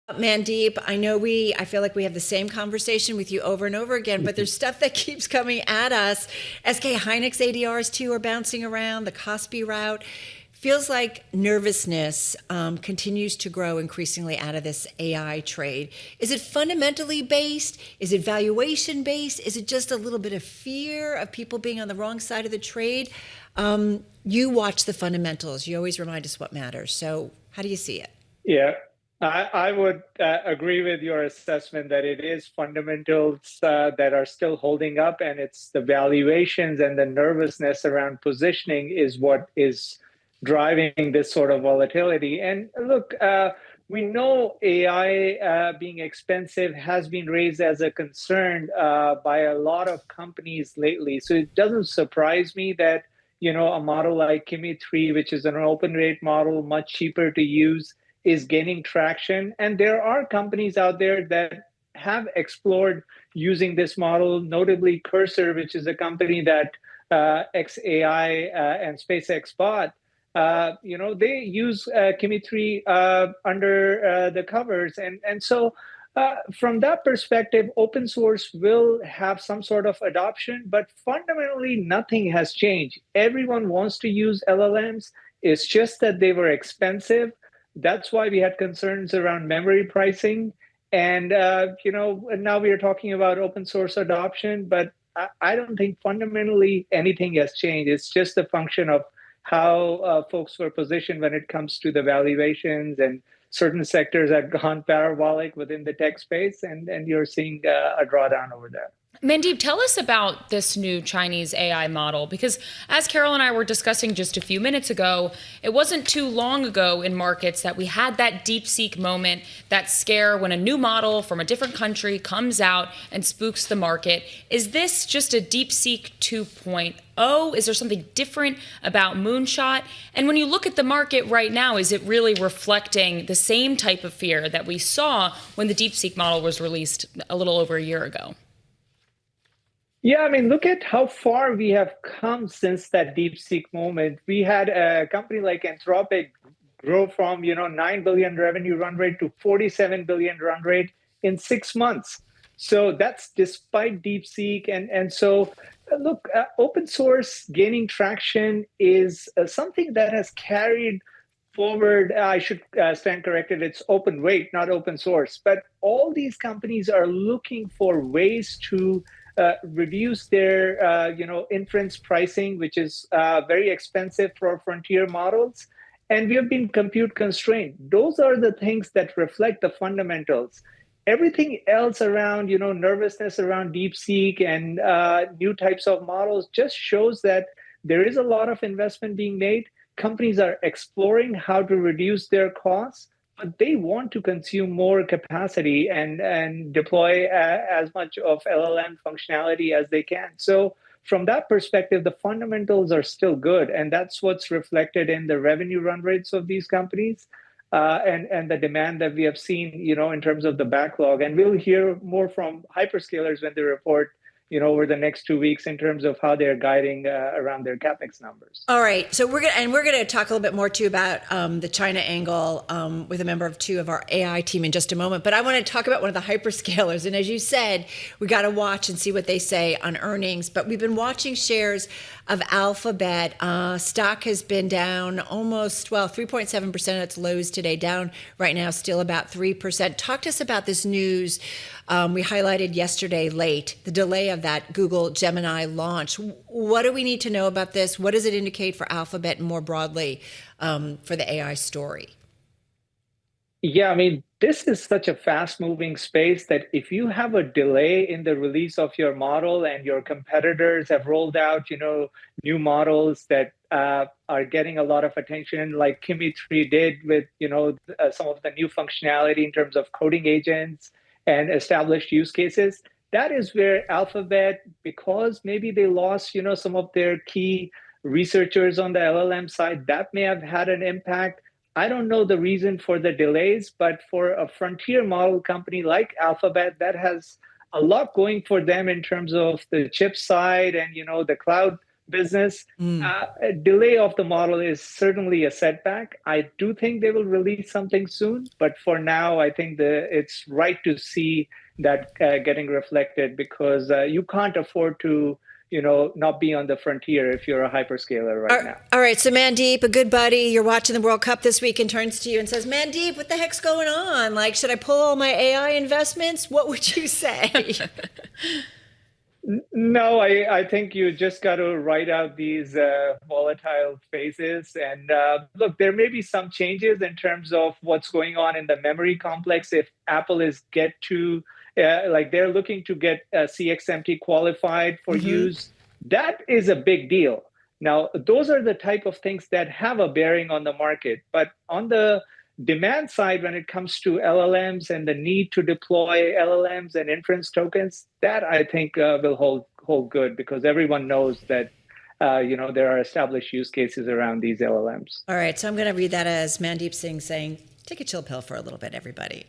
Mandeep, I feel like we have the same conversation with you over and over again, but there's stuff that keeps coming at us. SK Hynix ADRs too are bouncing around, the Kospi route. Feels like nervousness continues to grow increasingly out of this AI trade. Is it fundamentally based? Is it valuation based? Is it just a little bit of fear of people being on the wrong side of the trade? You watch the fundamentals. You always remind us what matters. So how do you see it? Yeah, I would agree with your assessment that it is fundamentals that are still holding up, and it's the valuations and the nervousness around positioning is what is driving this sort of volatility. And look, we know AI being expensive has been raised as a concern by a lot of companies lately. So it doesn't surprise me that a model like Kimi 3, which is an open rate model, much cheaper to use, is gaining traction. And there are companies out there that have explored using this model, notably Cursor, which is a company that XAI and SpaceX bought. They use Kimi 3 under the covers. And so from that perspective, open source will have some sort of adoption, but fundamentally nothing has changed. Everyone wants to use LLMs. It's just that they were expensive. That's why we had concerns around memory pricing. And, now we are talking about open source adoption, but I don't think fundamentally anything has changed. It's just a function of how folks were positioned when it comes to the valuations, and certain sectors have gone parabolic within the tech space, and you're seeing a drawdown over there. Mandeep, tell us about this new Chinese AI model, because as Carol and I were discussing just a few minutes ago, it wasn't too long ago in markets that we had that DeepSeek moment, that scare when a new model from a different country comes out and spooks the market. Is this just a DeepSeek 2.0? Is there something different about Moonshot? And when you look at the market right now, is it really reflecting the same type of fear that we saw when the DeepSeek model was released a little over a year ago? Yeah, I mean, look at how far we have come since that DeepSeek moment. We had a company like Anthropic grow from, 9 billion revenue run rate to 47 billion run rate in 6 months. So that's despite DeepSeek. And so, look, open source gaining traction is something that has carried forward. I should stand corrected. It's open weight, not open source. But all these companies are looking for ways to reduce their inference pricing, which is very expensive for frontier models. And we have been compute constrained. Those are the things that reflect the fundamentals. Everything else around, nervousness around DeepSeek and new types of models just shows that there is a lot of investment being made. Companies are exploring how to reduce their costs, but they want to consume more capacity and deploy as much of LLM functionality as they can. So from that perspective, the fundamentals are still good. And that's what's reflected in the revenue run rates of these companies and the demand that we have seen, in terms of the backlog. And we'll hear more from hyperscalers when they report, over the next 2 weeks in terms of how they're guiding around their CapEx numbers. All right, so we're gonna talk a little bit more too about the China angle with a member of two of our AI team in just a moment. But I want to talk about one of the hyperscalers, and as you said, we got to watch and see what they say on earnings. But we've been watching shares of Alphabet. Stock has been down almost 3.7% at its lows today, down right now still about 3%. Talk to us about this news. We highlighted yesterday late the delay of that Google Gemini launch. What do we need to know about this? What does it indicate for Alphabet and more broadly for the AI story? Yeah, I mean, this is such a fast-moving space that if you have a delay in the release of your model and your competitors have rolled out, new models that are getting a lot of attention, like Kimi 3 did with, some of the new functionality in terms of coding agents and established use cases, that is where Alphabet, because maybe they lost, some of their key researchers on the LLM side, that may have had an impact. I don't know the reason for the delays, but for a frontier model company like Alphabet, that has a lot going for them in terms of the chip side and, the cloud business. A delay of the model is certainly a setback. I do think they will release something soon, but for now, I think it's right to see that getting reflected, because you can't afford to, not be on the frontier if you're a hyperscaler right now. All right. So Mandeep, a good buddy, you're watching the World Cup this week and turns to you and says, Mandeep, what the heck's going on? Like, should I pull all my AI investments? What would you say? No, I think you just got to ride out these volatile phases. And look, there may be some changes in terms of what's going on in the memory complex. If Apple they're looking to get CXMT qualified for use, that is a big deal. Now, those are the type of things that have a bearing on the market. But on the demand side, when it comes to LLMs and the need to deploy LLMs and inference tokens, that I think will hold good, because everyone knows that there are established use cases around these LLMs. All right, so I'm going to read that as Mandeep Singh saying, take a chill pill for a little bit, everybody.